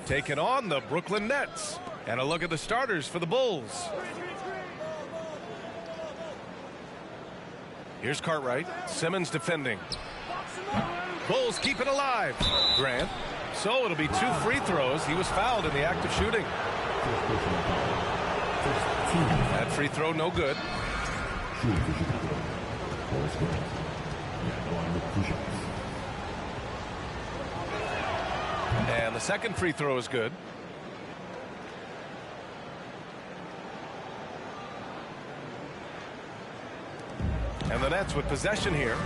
taking on the Brooklyn Nets. And a look at the starters for the Bulls. Here's Cartwright. Simmons defending. Bulls keep it alive. Grant. So it'll be 2 free throws. He was fouled in the act of shooting. That free throw no good. And the second free throw is good. And the Nets with possession here.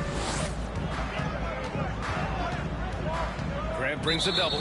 Grant brings a double.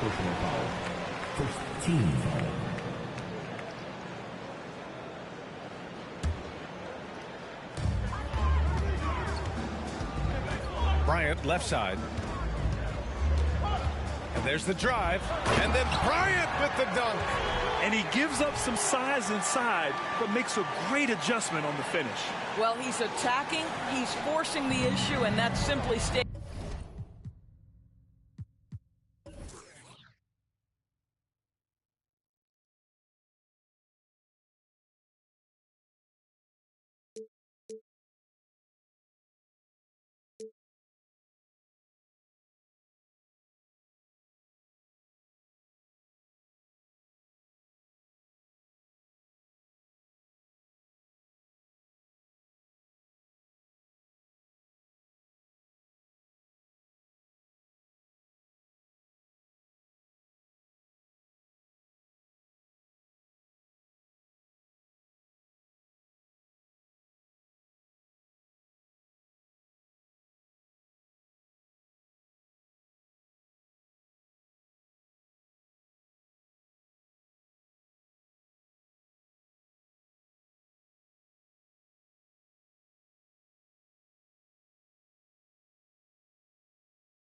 Personal foul. First team foul. Bryant left side. And there's the drive. And then Bryant with the dunk. And he gives up some size inside, but makes a great adjustment on the finish. Well, he's attacking, he's forcing the issue, and that's simply staying.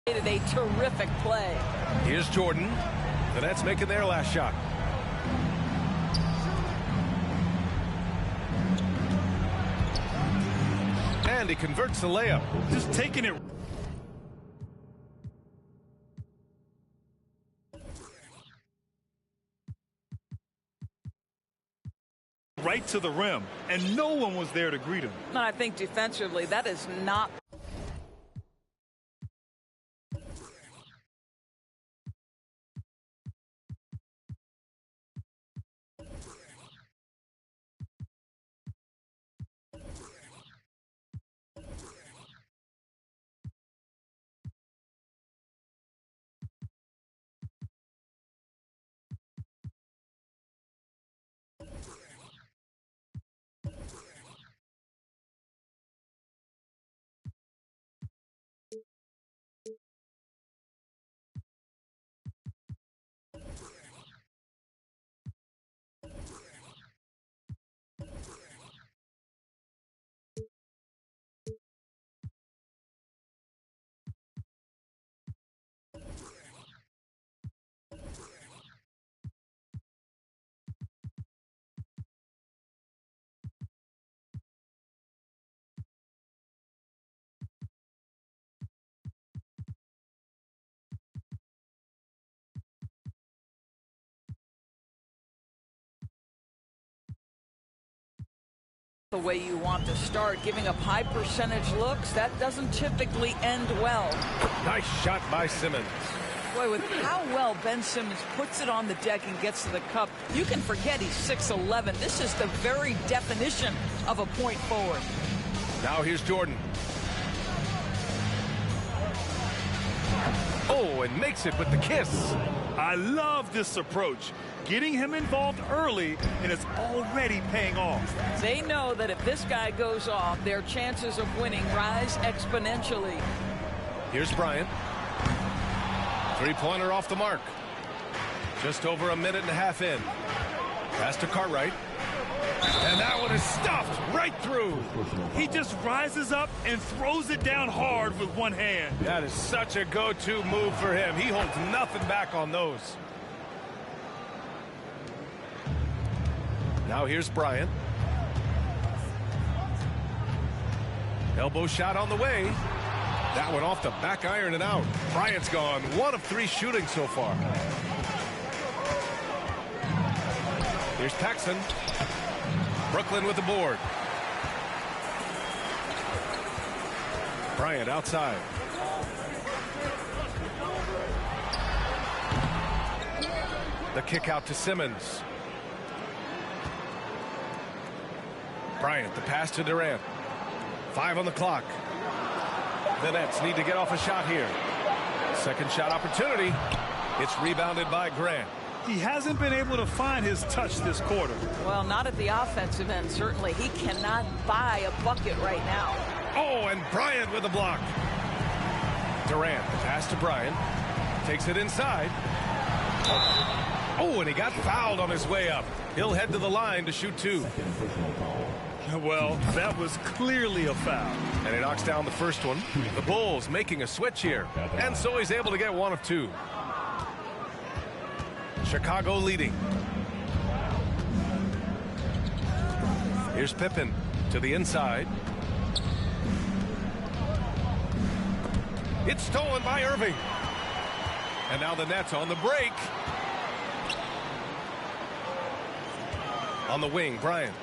A terrific play. Here's Jordan. The Nets making their last shot. And he converts the layup. Just taking it. right to the rim, and no one was there to greet him. And I think defensively, that is not. The way you want to start, giving up high percentage looks, that doesn't typically end well. Nice shot by Simmons. Boy, with how well Ben Simmons puts it on the deck and gets to the cup, you can forget he's 6'11". This is the very definition of a point forward. Now here's Jordan. Oh, and makes it with the kiss. I love this approach. Getting him involved early, and it's already paying off. They know that if this guy goes off, their chances of winning rise exponentially. Here's Bryant. Three-pointer off the mark. Just over a minute and a half in. Pass to Cartwright. And that one is stuffed right through. He just rises up and throws it down hard with one hand. That is such a go-to move for him. He holds nothing back on those. Now here's Bryant. Elbow shot on the way. That one off the back iron and out. Bryant's gone 1 of 3 shooting so far. Here's Paxson. Brooklyn with the board. Bryant outside. The kick out to Simmons. Bryant, the pass to Durant. 5 on the clock. The Nets need to get off a shot here. Second shot opportunity. It's rebounded by Grant. He hasn't been able to find his touch this quarter. Well, not at the offensive end, certainly. He cannot buy a bucket right now. Oh, and Bryant with a block. Durant, the pass to Bryant. Takes it inside. Oh, and he got fouled on his way up. He'll head to the line to shoot 2. Well, that was clearly a foul. And he knocks down the first one. The Bulls making a switch here. And so he's able to get 1 of 2. Chicago leading. Here's Pippen to the inside. It's stolen by Irving. And now the Nets on the break. On the wing, Bryant.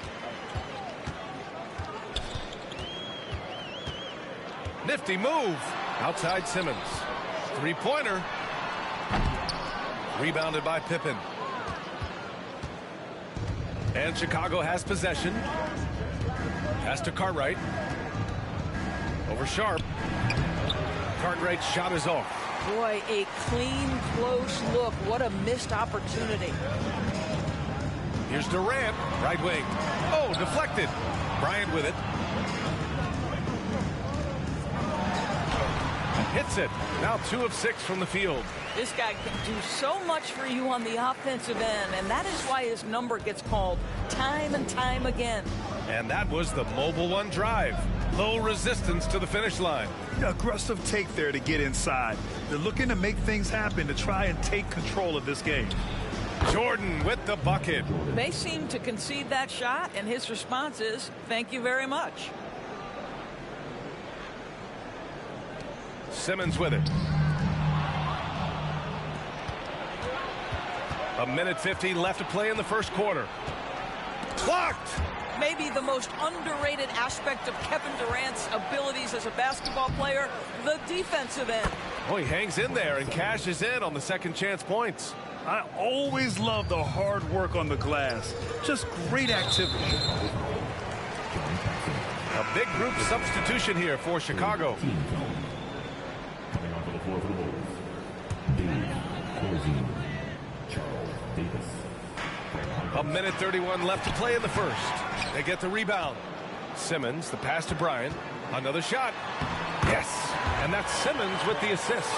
Nifty move. Outside Simmons. Three-pointer. Rebounded by Pippen. And Chicago has possession. Pass to Cartwright. Over Sharp. Cartwright's shot is off. Boy, a clean, close look. What a missed opportunity. Here's Durant, right wing. Oh, deflected. Bryant with it. Hits it. Now 2 of 6 from the field. This guy can do so much for you on the offensive end, and that is why his number gets called time and time again. And that was the Mobile One drive. Low resistance to the finish line. Aggressive take there to get inside. They're looking to make things happen to try and take control of this game. Jordan with the bucket. They seem to concede that shot, and his response is, thank you very much. Simmons with it. 1:50 left to play in the first quarter. Blocked. Maybe the most underrated aspect of Kevin Durant's abilities as a basketball player, the defensive end. Oh, he hangs in there and cashes in on the second chance points. I always love the hard work on the glass. Just great activity. A big group substitution here for Chicago. Coming onto the floor for the Bulls. Dave Corzine. Charles Davis. A minute 31 left to play in the first. They get the rebound. Simmons, the pass to Bryant. Another shot. Yes. And that's Simmons with the assist.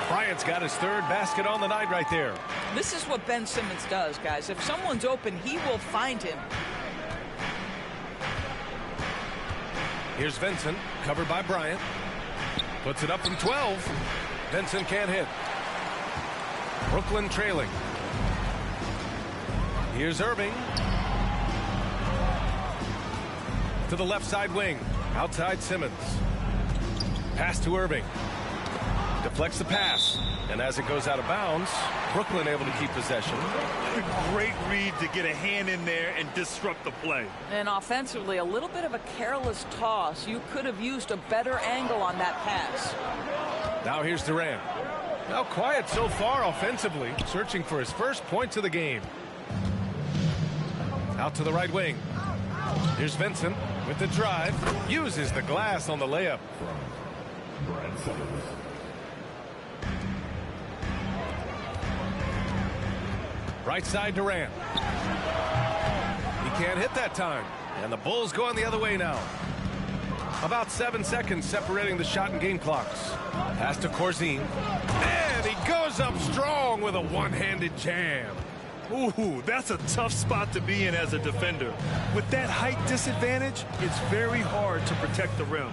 Bryant's got his third basket on the night right there. This is what Ben Simmons does, guys. If someone's open, he will find him. Here's Vincent, covered by Bryant. Puts it up from 12. Vincent can't hit. Brooklyn trailing. Here's Irving. To the left side wing. Outside Simmons. Pass to Irving. Deflects the pass. And as it goes out of bounds, Brooklyn able to keep possession. Great read to get a hand in there and disrupt the play. And offensively, a little bit of a careless toss. You could have used a better angle on that pass. Now here's Durant. Now quiet so far offensively, searching for his first points of the game. Out to the right wing. Here's Vincent with the drive. Uses the glass on the layup. Brad Sellers. Right side Durant. He can't hit that time. And the Bulls going the other way now. About 7 seconds separating the shot and game clocks. Pass to Corzine. And he goes up strong with a one-handed jam. Ooh, that's a tough spot to be in as a defender. With that height disadvantage, it's very hard to protect the rim.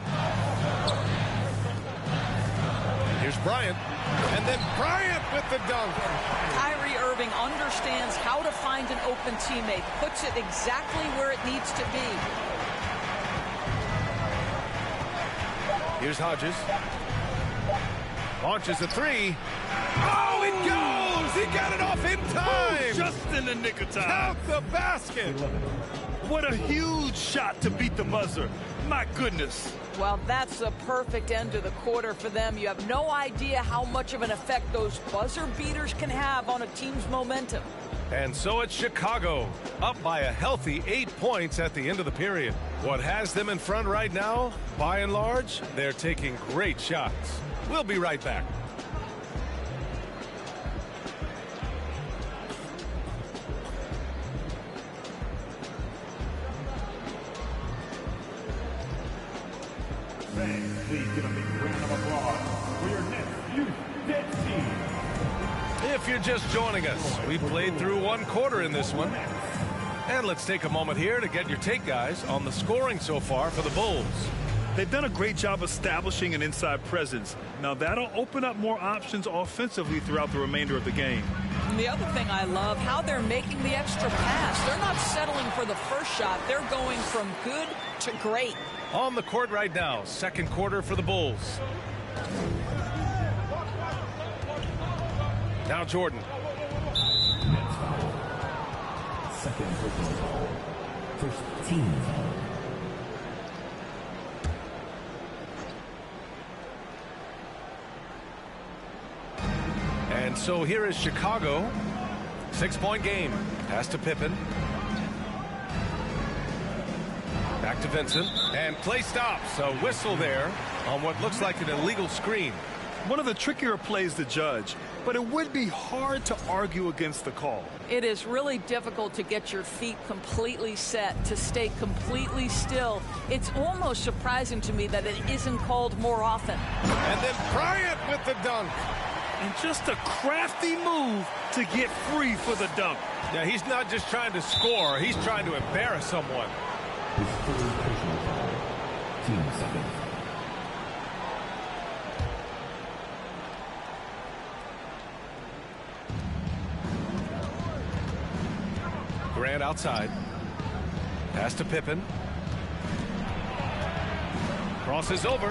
Here's Bryant. And then Bryant with the dunk. Kyrie Irving understands how to find an open teammate, puts it exactly where it needs to be. Here's Hodges. Launches a three. Oh, it goes! He got it off in time! Just in the nick of time. Count the basket! What a huge shot to beat the buzzer. My goodness. Well, that's a perfect end to the quarter for them. You have no idea how much of an effect those buzzer beaters can have on a team's momentum. And so it's Chicago, up by a healthy 8 points at the end of the period. What has them in front right now, by and large, they're taking great shots. We'll be right back. Fans, please give a big round of applause for your next Youth Dead team. If you're just joining us, we played through one quarter in this one. And let's take a moment here to get your take, guys, on the scoring so far for the Bulls. They've done a great job establishing an inside presence. Now that'll open up more options offensively throughout the remainder of the game. And the other thing I love, how they're making the extra pass. They're not settling for the first shot. They're going from good to great. On the court right now, second quarter for the Bulls. Now Jordan. Second personal foul. First team foul. And so here is Chicago. 6-point game. Pass to Pippen. Back to Vincent. And play stops. A whistle there on what looks like an illegal screen. One of the trickier plays to judge, but it would be hard to argue against the call. It is really difficult to get your feet completely set, to stay completely still. It's almost surprising to me that it isn't called more often. And then Bryant with the dunk. And just a crafty move to get free for the dunk. Yeah, he's not just trying to score. He's trying to embarrass someone. His third personal foul. Team second. Grant outside. Pass to Pippen. Crosses over.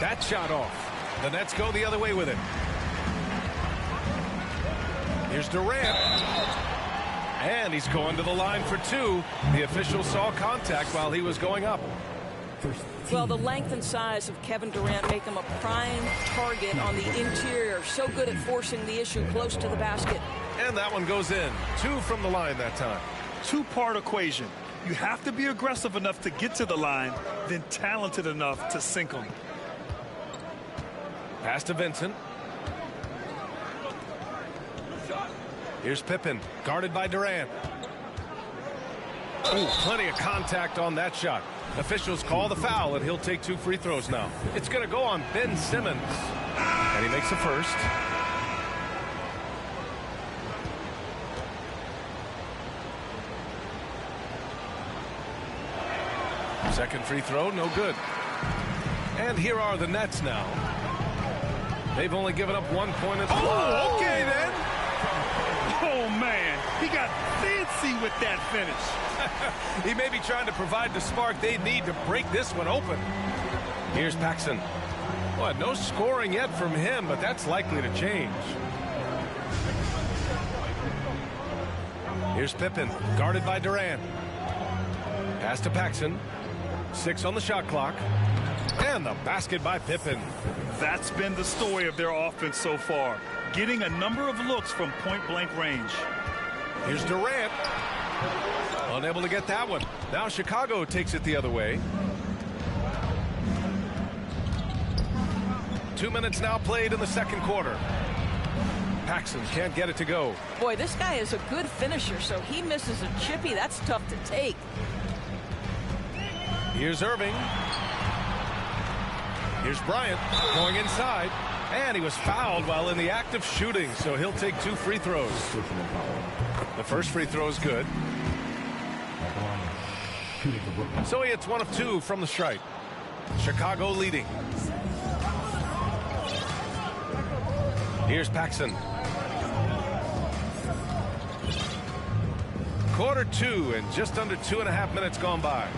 That shot off. The Nets go the other way with it. Here's Durant. And he's going to the line for two. The official saw contact while he was going up. Well, the length and size of Kevin Durant make him a prime target on the interior. So good at forcing the issue close to the basket. And that one goes in. Two from the line that time. Two-part equation. You have to be aggressive enough to get to the line, then talented enough to sink them. Pass to Vincent. Here's Pippen, guarded by Durant. Ooh, plenty of contact on that shot. Officials call the foul, and he'll take 2 free throws now. It's going to go on Ben Simmons. And he makes the first. Second free throw, no good. And here are the Nets now. They've only given up 1 point. Oh, okay then. Oh, man. He got fancy with that finish. He may be trying to provide the spark they need to break this one open. Here's Paxson. Well, no scoring yet from him, but that's likely to change. Here's Pippen, guarded by Durant. Pass to Paxson. 6 on the shot clock. And the basket by Pippen. That's been the story of their offense so far. Getting a number of looks from point-blank range. Here's Durant. Unable to get that one. Now Chicago takes it the other way. 2 minutes now played in the second quarter. Paxson can't get it to go. Boy, this guy is a good finisher, so he misses a chippy. That's tough to take. Here's Irving. Here's Bryant going inside. And he was fouled while in the act of shooting, so he'll take 2 free throws. The first free throw is good. So he hits 1 of 2 from the stripe. Chicago leading. Here's Paxson. Quarter 2 and just under 2.5 minutes gone by.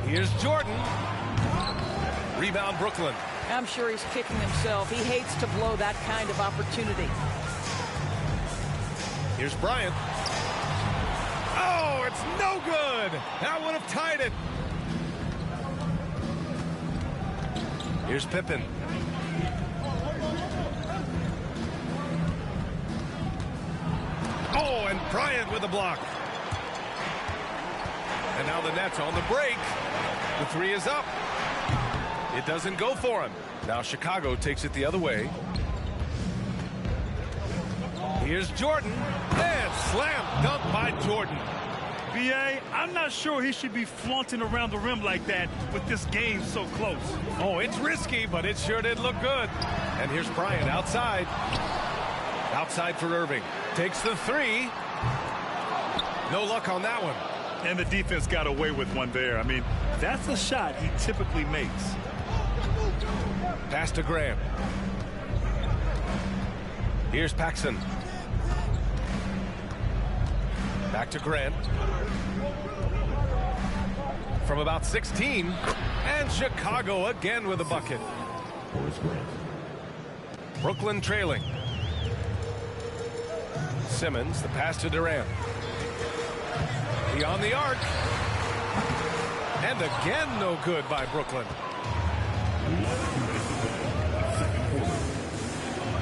Here's Jordan. Rebound Brooklyn. I'm sure he's kicking himself. He hates to blow that kind of opportunity. Here's Bryant. Oh, it's no good. That would have tied it. Here's Pippen. Oh, and Bryant with a block. And now the Nets on the break. The 3 is up. It doesn't go for him. Now Chicago takes it the other way. Here's Jordan. And slam dunk by Jordan. B.A., I'm not sure he should be flaunting around the rim like that with this game so close. Oh, it's risky, but it sure did look good. And here's Bryant outside. Outside for Irving. Takes the 3. No luck on that one. And the defense got away with one there. I mean, that's a shot he typically makes. Pass to Graham. Here's Paxson. Back to Grant. From about 16. And Chicago again with a bucket. Brooklyn trailing. Simmons, the pass to Durant. Beyond the arc. And again no good by Brooklyn.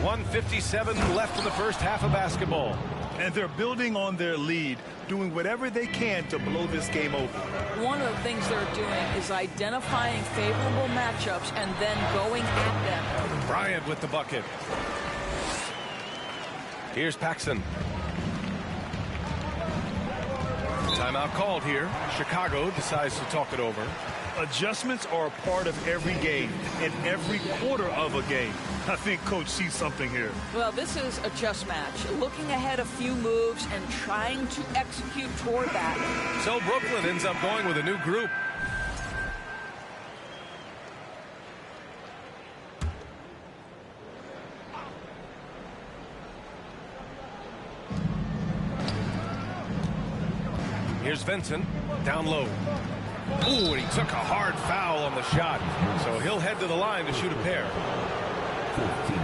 1:57 left in the first half of basketball. And they're building on their lead, doing whatever they can to blow this game over. One of the things they're doing is identifying favorable matchups and then going at them. Bryant with the bucket. Here's Paxson. Timeout called here. Chicago decides to talk it over. Adjustments are a part of every game, in every quarter of a game. I think Coach sees something here. Well, this is a chess match. Looking ahead a few moves and trying to execute toward that. So Brooklyn ends up going with a new group. Here's Vincent, down low. Ooh, and he took a hard foul on the shot. So he'll head to the line to shoot a pair. 15.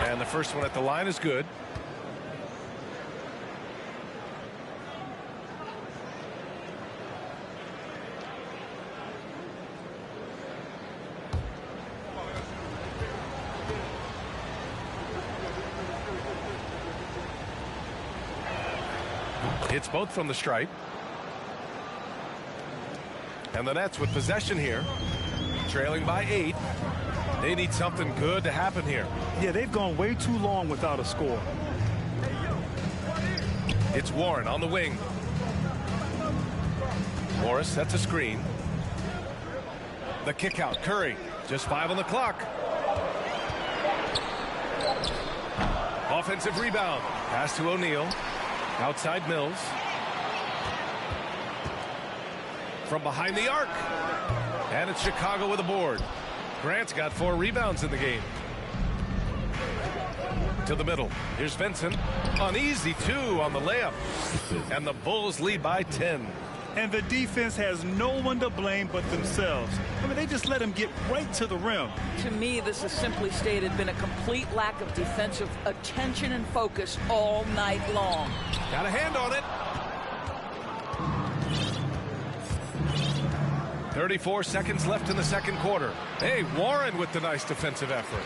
And the first one at the line is good. Hits both from the stripe. And the Nets with possession here, trailing by 8. They need something good to happen here. Yeah, they've gone way too long without a score. It's Warren on the wing. Morris sets a screen. The kick out, Curry, just 5 on the clock. Offensive rebound, pass to O'Neal. Outside Mills. From behind the arc. And it's Chicago with a board. Grant's got 4 rebounds in the game. To the middle. Here's Vincent. An easy 2 on the layup. And the Bulls lead by 10. And the defense has no one to blame but themselves. I mean, they just let him get right to the rim. To me, this has simply stated been a complete lack of defensive attention and focus all night long. Got a hand on it. 34 seconds left in the second quarter. Hey, Warren with the nice defensive effort.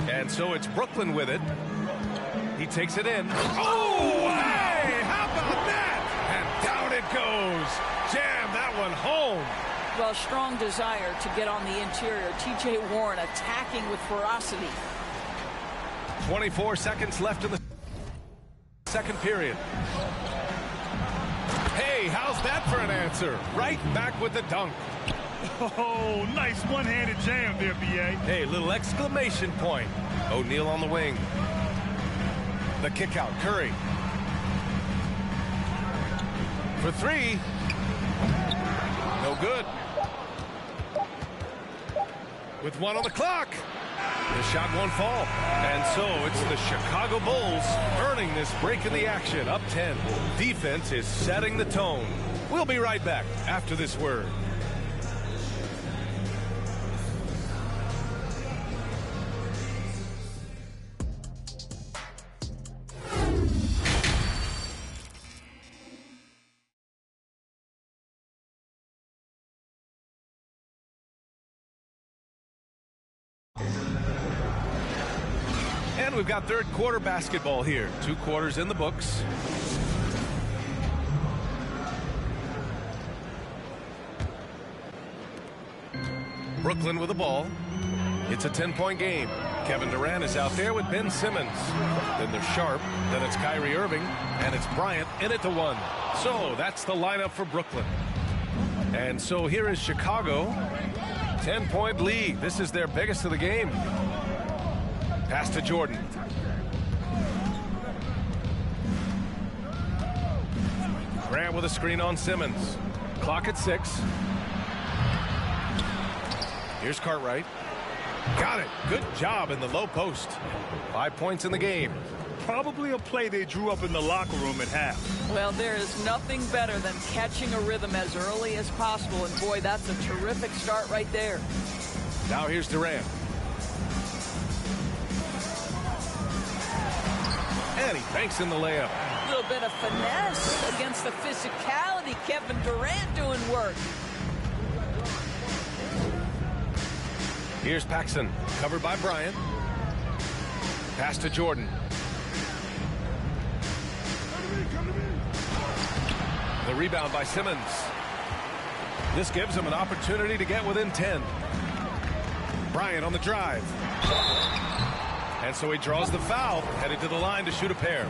And so it's Brooklyn with it. He takes it in. Oh, hey, how about that? And down it goes. Jam that one home. Well, strong desire to get on the interior. T.J. Warren attacking with ferocity. 24 seconds left in the second period. Hey, how's that for an answer? Right back with the dunk. Oh, nice one-handed jam there, B.A. Hey, little exclamation point. O'Neal on the wing. The kick out, Curry. For 3. No good. With 1 on the clock. The shot won't fall. And so it's the Chicago Bulls earning this break in the action. Up 10. Defense is setting the tone. We'll be right back after this word. And we've got third quarter basketball here. 2 quarters in the books. Brooklyn with the ball. It's a 10-point game. Kevin Durant is out there with Ben Simmons. Then there's Sharp. Then it's Kyrie Irving. And it's Bryant in it to 1. So that's the lineup for Brooklyn. And so here is Chicago. 10-point lead. This is their biggest of the game. Pass to Jordan. Grant with a screen on Simmons. Clock at 6. Here's Cartwright. Got it. Good job in the low post. 5 points in the game. Probably a play they drew up in the locker room at half. Well, there is nothing better than catching a rhythm as early as possible. And boy, that's a terrific start right there. Now here's Durant. And he banks in the layup. A little bit of finesse against the physicality. Kevin Durant doing work. Here's Paxson, covered by Bryant. Pass to Jordan. The rebound by Simmons. This gives him an opportunity to get within 10. Bryant on the drive. And so he draws the foul, headed to the line to shoot a pair.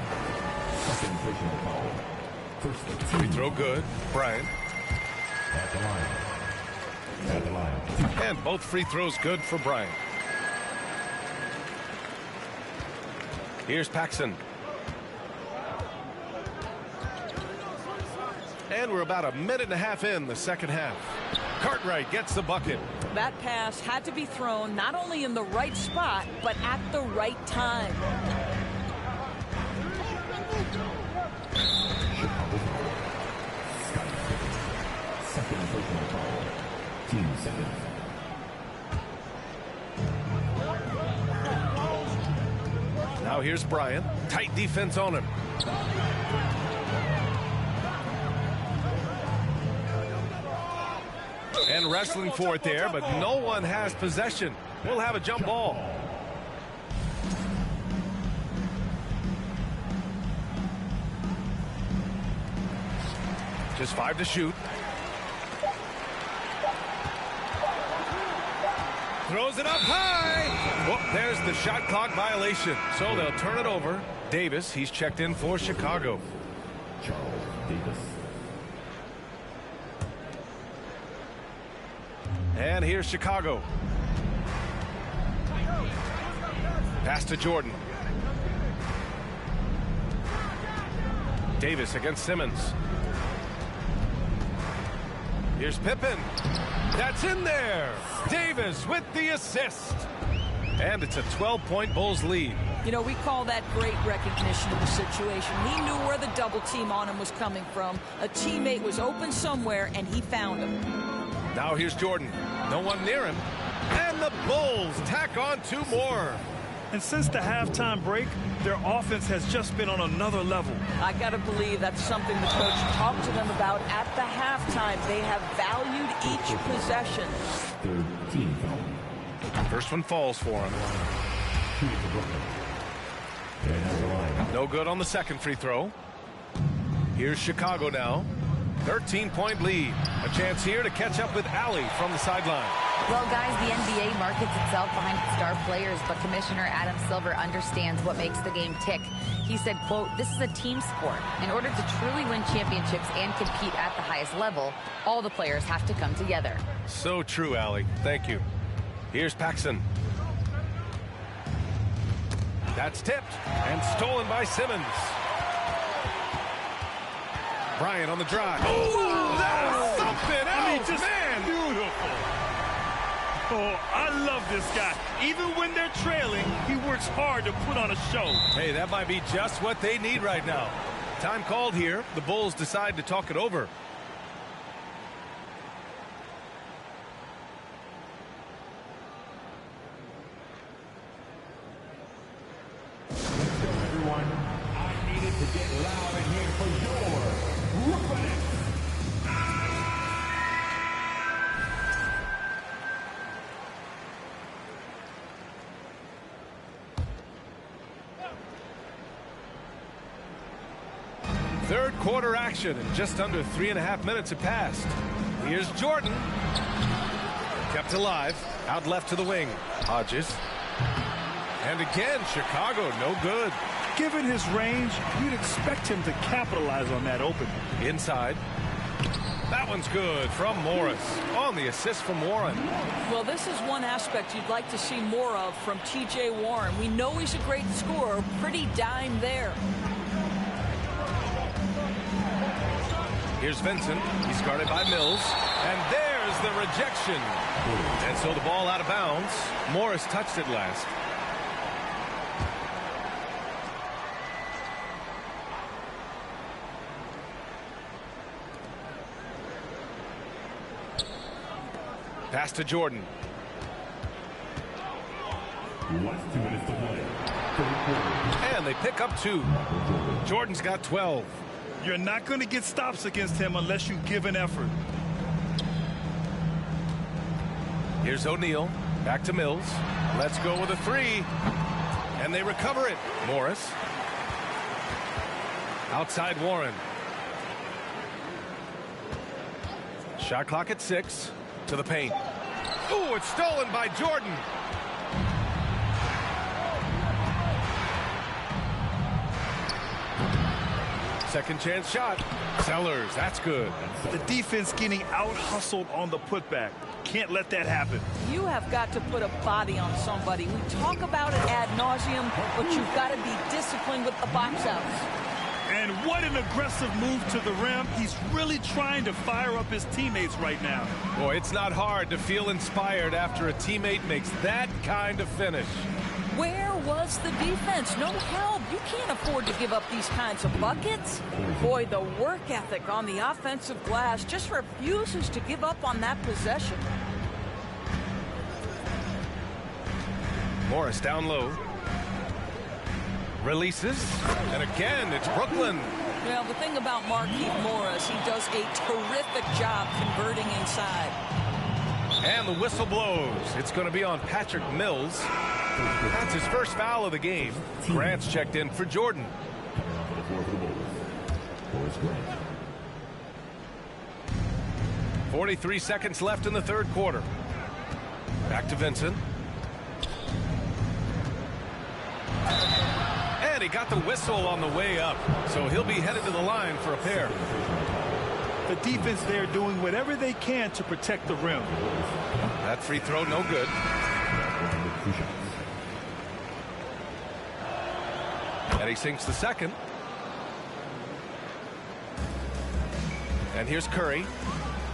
Second personal foul. First Free throw good. Bryant. at the line. At the line. And both free throws good for Bryant. Here's Paxson. And we're about a minute and a half in the second half. Cartwright gets the bucket. That pass had to be thrown not only in the right spot, but at the right time. Chicago foul. Scottie Pippen. Second personal foul. Team seconds. Now here's Bryant. Tight defense on him. And wrestling for it there, but no one has possession. We'll have a jump ball. Just 5 to shoot. Throws it up high. Well, there's the shot clock violation. So they'll turn it over. Davis, he's checked in for Chicago. Charles Davis. And here's Chicago. Pass to Jordan. Davis against Simmons. Here's Pippen. That's in there. Davis with the assist. And it's a 12-point Bulls lead. You know, we call that great recognition of the situation. He knew where the double team on him was coming from. A teammate was open somewhere, and he found him. Now here's Jordan. No one near him. And the Bulls tack on 2 more. And since the halftime break, their offense has just been on another level. I got to believe that's something the coach talked to them about at the halftime. They have valued each possession. Third team foul. First one falls for him. And at the line. No good on the second free throw. Here's Chicago now. 13-point lead. A chance here to catch up with Allie from the sideline. Well, guys, the NBA markets itself behind its star players, but Commissioner Adam Silver understands what makes the game tick. He said, quote, "This is a team sport. In order to truly win championships and compete at the highest level, all the players have to come together." So true, Allie. Thank you. Here's Paxson. That's tipped and stolen by Simmons. Bryant on the drive. Oh, that's something else, just man. Beautiful. Oh, I love this guy. Even when they're trailing, he works hard to put on a show. Hey, that might be just what they need right now. Time called here. The Bulls decide to talk it over. Everyone, I needed to get loud in here for your Brooklyn Nets. Third quarter action, and just under 3.5 minutes have passed. Here's Jordan. Kept alive. Out left to the wing. Hodges. And again, Chicago, no good. Given his range, you'd expect him to capitalize on that opening. Inside. That one's good from Morris. On the assist from Warren. Well, this is one aspect you'd like to see more of from T.J. Warren. We know he's a great scorer. Pretty dime there. Here's Vincent. He's guarded by Mills. And there's the rejection. And so the ball out of bounds. Morris touched it last. Pass to Jordan. Last 2 minutes to play. Third quarter. And they pick up 2. Jordan's got 12. You're not going to get stops against him unless you give an effort. Here's O'Neal. Back to Mills. Let's go with a 3. And they recover it. Morris. Outside Warren. Shot clock at 6. To the paint. Ooh, it's stolen by Jordan. Second chance shot. Sellers, that's good. The defense getting out-hustled on the putback. Can't let that happen. You have got to put a body on somebody. We talk about it ad nauseum, but you've got to be disciplined with the box outs. And what an aggressive move to the rim. He's really trying to fire up his teammates right now. Boy, it's not hard to feel inspired after a teammate makes that kind of finish. Where was the defense? No help. You can't afford to give up these kinds of buckets. Boy, the work ethic on the offensive glass just refuses to give up on that possession. Morris down low. Releases. And again, it's Brooklyn. Well, the thing about Markieff Morris, he does a terrific job converting inside. And the whistle blows. It's going to be on Patrick Mills. That's his first foul of the game. Grant's checked in for Jordan. Coming off of the floor for the Bulls, Horace Grant. 43 seconds left in the third quarter. Back to Vincent. And he got the whistle on the way up. So he'll be headed to the line for a pair. The defense there doing whatever they can to protect the rim. That free throw no good. And he sinks the second. And here's Curry.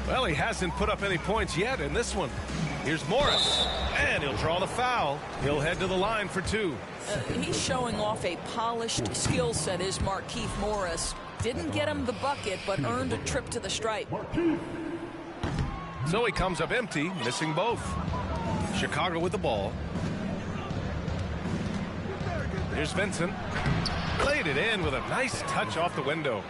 Well, he hasn't put up any points yet in this one. Here's Morris. And he'll draw the foul. He'll head to the line for two. He's showing off a polished skill set, is Markieff Morris. Didn't get him the bucket, but earned a trip to the stripe. So he comes up empty, missing both. Chicago with the ball. Here's Vincent. Played it in with a nice touch off the window.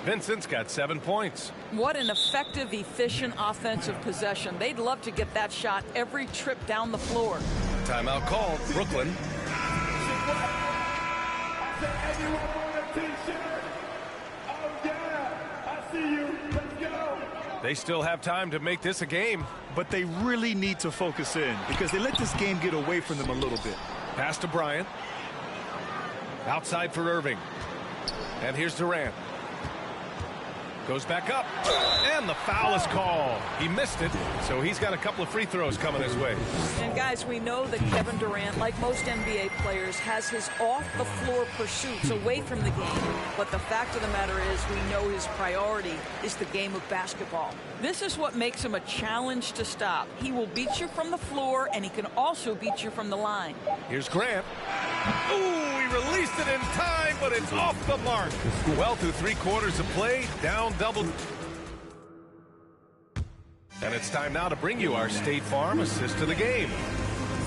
Vincent's got 7 points. What an effective, efficient offensive possession. They'd love to get that shot every trip down the floor. Timeout called. Brooklyn. They still have time to make this a game. But they really need to focus in because they let this game get away from them a little bit. Pass to Bryant. Outside for Irving. And here's Durant. Goes back up. And the foul is called. He missed it, so he's got a couple of free throws coming his way. And guys, we know that Kevin Durant, like most NBA players, has his off-the-floor pursuits away from the game. But the fact of the matter is, we know his priority is the game of basketball. This is what makes him a challenge to stop. He will beat you from the floor, and he can also beat you from the line. Here's Grant. Ooh, he released it in time, but it's off the mark. Well, through 3 quarters of play, down double. And it's time now to bring you our State Farm assist of the game.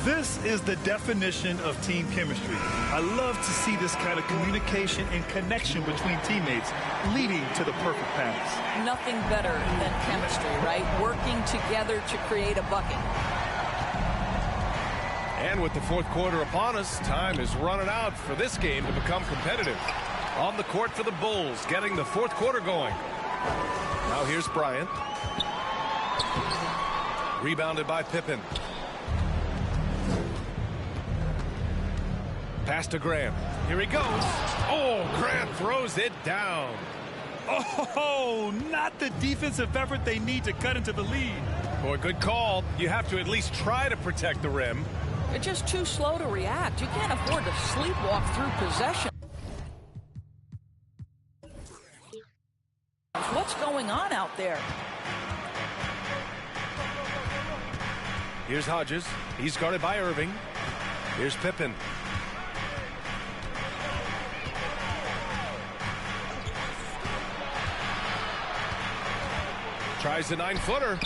This is the definition of team chemistry. I love to see this kind of communication and connection between teammates leading to the perfect pass. Nothing better than chemistry, right? Working together to create a bucket. And with the fourth quarter upon us, time is running out for this game to become competitive. On the court for the Bulls, getting the fourth quarter going. Now here's Bryant. Rebounded by Pippen. Pass to Grant. Here he goes. Oh, Grant throws it down. Oh, not the defensive effort they need to cut into the lead. Boy, good call. You have to at least try to protect the rim. They're just too slow to react. You can't afford to sleepwalk through possession. What's going on out there? Here's Hodges. He's guarded by Irving. Here's Pippen. Tries the 9-footer.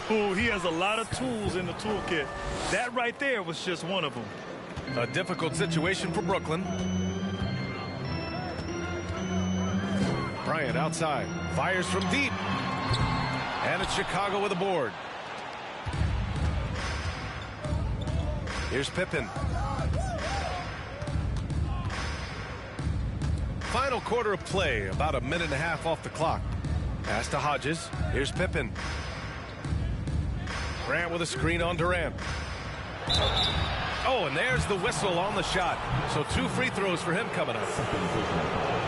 Oh, he has a lot of tools in the toolkit. That right there was just one of them. A difficult situation for Brooklyn. Bryant outside. Fires from deep. And it's Chicago with a board. Here's Pippen. Final quarter of play. About a minute and a half off the clock. Pass to Hodges. Here's Pippen. Grant with a screen on Durant. Oh, and there's the whistle on the shot. So 2 free throws for him coming up.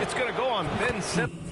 It's going to go on Ben Simmons.